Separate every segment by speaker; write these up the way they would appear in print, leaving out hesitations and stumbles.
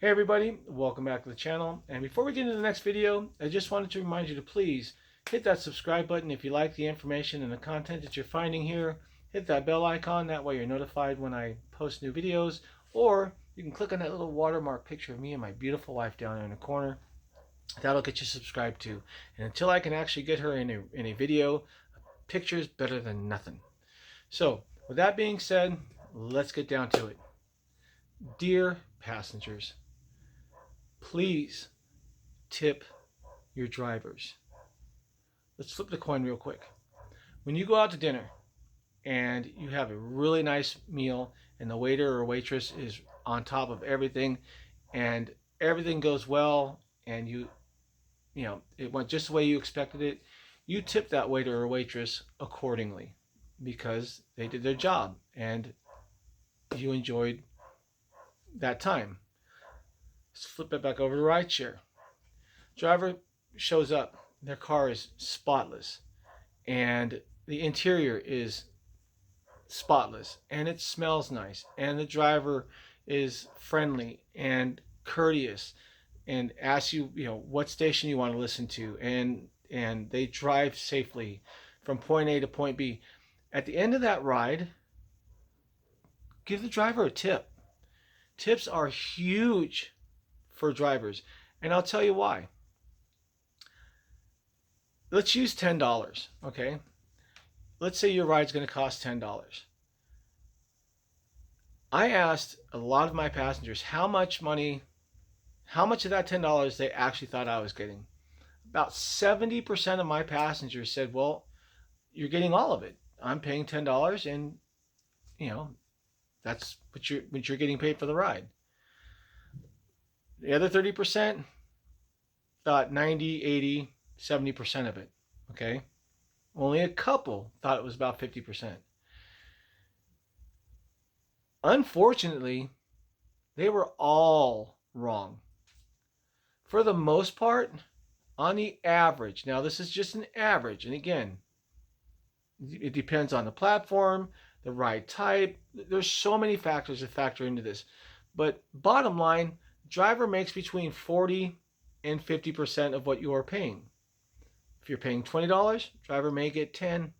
Speaker 1: Hey everybody, welcome back to the channel. And before we get into the next video, I just wanted to remind you to please hit that subscribe button if you like the information and the content that you're finding here. Hit that bell icon, that way you're notified when I post new videos. Or you can click on that little watermark picture of me and my beautiful wife down there in the corner. That'll get you subscribed too. And until I can actually get her in a video, a picture is better than nothing. So with that being said, let's get down to it. Dear passengers, please tip your drivers. Let's flip the coin real quick. When you go out to dinner and you have a really nice meal and the waiter or waitress is on top of everything and everything goes well and you know it went just the way you expected it, you tip that waiter or waitress accordingly because they did their job and you enjoyed that time. Let's flip it back over to Rideshare. Driver shows up, their car is spotless, and the interior is spotless, and it smells nice, and the driver is friendly and courteous, and asks you, what station you want to listen to, and they drive safely from point A to point B. At the end of that ride, give the driver a tip. Tips are huge for drivers, and I'll tell you why. Let's use $10, okay? Let's say your ride's going to cost $10. I asked a lot of my passengers how much of that $10 they actually thought I was getting. About 70% of my passengers said, well, you're getting all of it. I'm paying $10 and, that's what you're getting paid for the ride. The other 30% thought 90, 80, 70% of it, okay? Only a couple thought it was about 50%. Unfortunately, they were all wrong. For the most part, on the average, now this is just an average, and again, it depends on the platform, the ride type. There's so many factors that factor into this. But bottom line, driver makes between 40 and 50% of what you are paying. If you're paying $20, driver may get 10,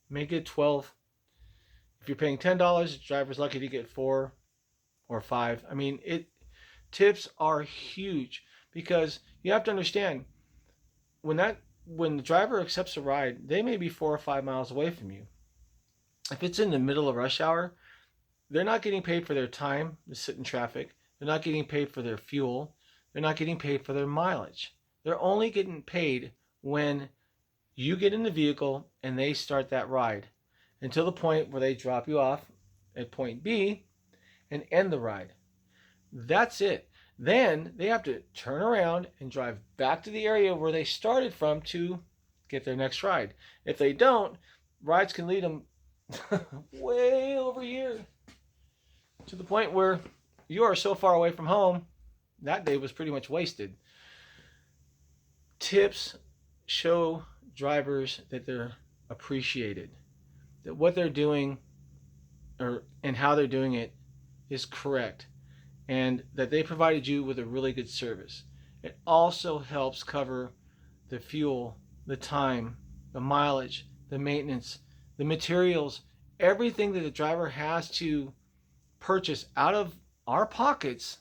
Speaker 1: may get 12. If you're paying $10, driver's lucky to get 4 or 5. I mean, tips are huge because you have to understand when the driver accepts a ride, they may be 4 or 5 miles away from you. If it's in the middle of rush hour, they're not getting paid for their time to sit in traffic. They're not getting paid for their fuel. They're not getting paid for their mileage. They're only getting paid when you get in the vehicle and they start that ride until the point where they drop you off at point B and end the ride. That's it. Then they have to turn around and drive back to the area where they started from to get their next ride. If they don't, rides can lead them way over here to the point where you are so far away from home, that day was pretty much wasted. Tips show drivers that they're appreciated, that what they're doing and how they're doing it is correct, and that they provided you with a really good service. It also helps cover the fuel, the time, the mileage, the maintenance, the materials, everything that the driver has to purchase out of our pockets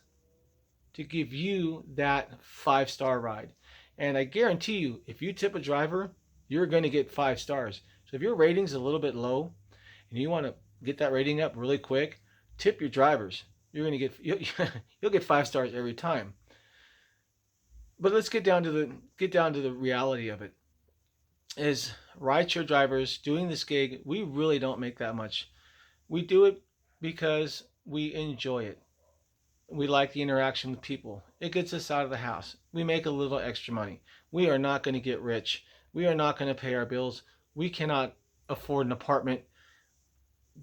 Speaker 1: to give you that 5-star ride. And I guarantee you, if you tip a driver, you're going to get 5 stars. So if your rating's a little bit low and you want to get that rating up really quick, tip your drivers. You're going to you'll get 5 stars every time. But let's get down to the reality of it. As rideshare drivers doing this gig, we really don't make that much. We do it because we enjoy it. We like the interaction with people. It gets us out of the house. We make a little extra money. We are not going to get rich. We are not going to pay our bills. We cannot afford an apartment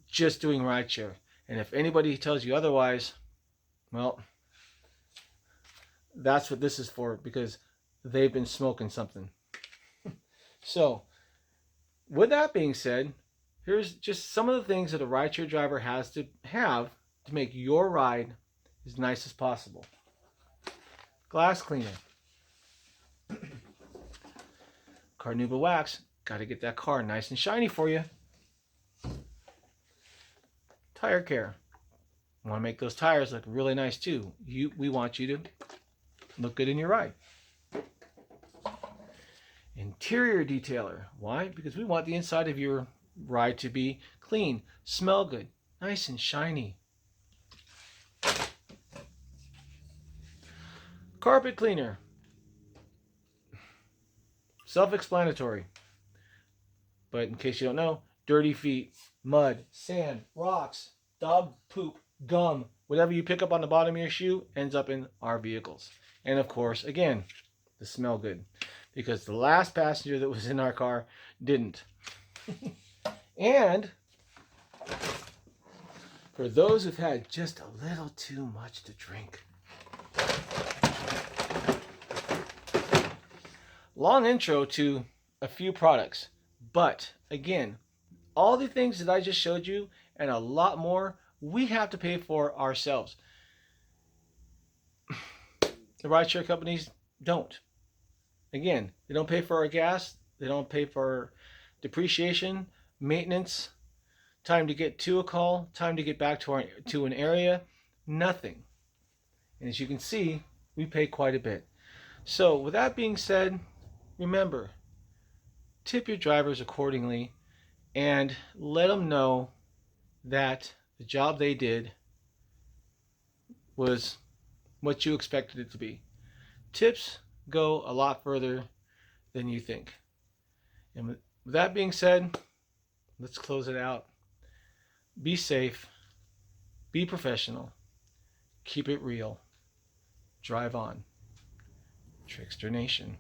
Speaker 1: just doing rideshare. And if anybody tells you otherwise, well, that's what this is for, because they've been smoking something. So, with that being said, here's just some of the things that a rideshare driver has to have to make your ride as nice as possible. glass cleaner, Carnauba wax. Got to get that car nice and shiny for you. Tire care. Want to make those tires look really nice too. We want you to look good in your ride. Interior detailer. Why? Because we want the inside of your ride to be clean, smell good, nice and shiny. Carpet cleaner. Self-explanatory. But in case you don't know, dirty feet, mud, sand, rocks, dog poop, gum, whatever you pick up on the bottom of your shoe ends up in our vehicles. And of course, again, the smell good. Because the last passenger that was in our car didn't. And for those who've had just a little too much to drink. Long intro to a few products. But again, all the things that I just showed you and a lot more, we have to pay for ourselves. The rideshare companies don't. Again, they don't pay for our gas. They don't pay for depreciation, maintenance, time to get to a call, time to get back to an area. Nothing. And as you can see, we pay quite a bit. So with that being said, remember, tip your drivers accordingly and let them know that the job they did was what you expected it to be. Tips go a lot further than you think. And with that being said, let's close it out. Be safe, be professional, keep it real, drive on. Trickster Nation.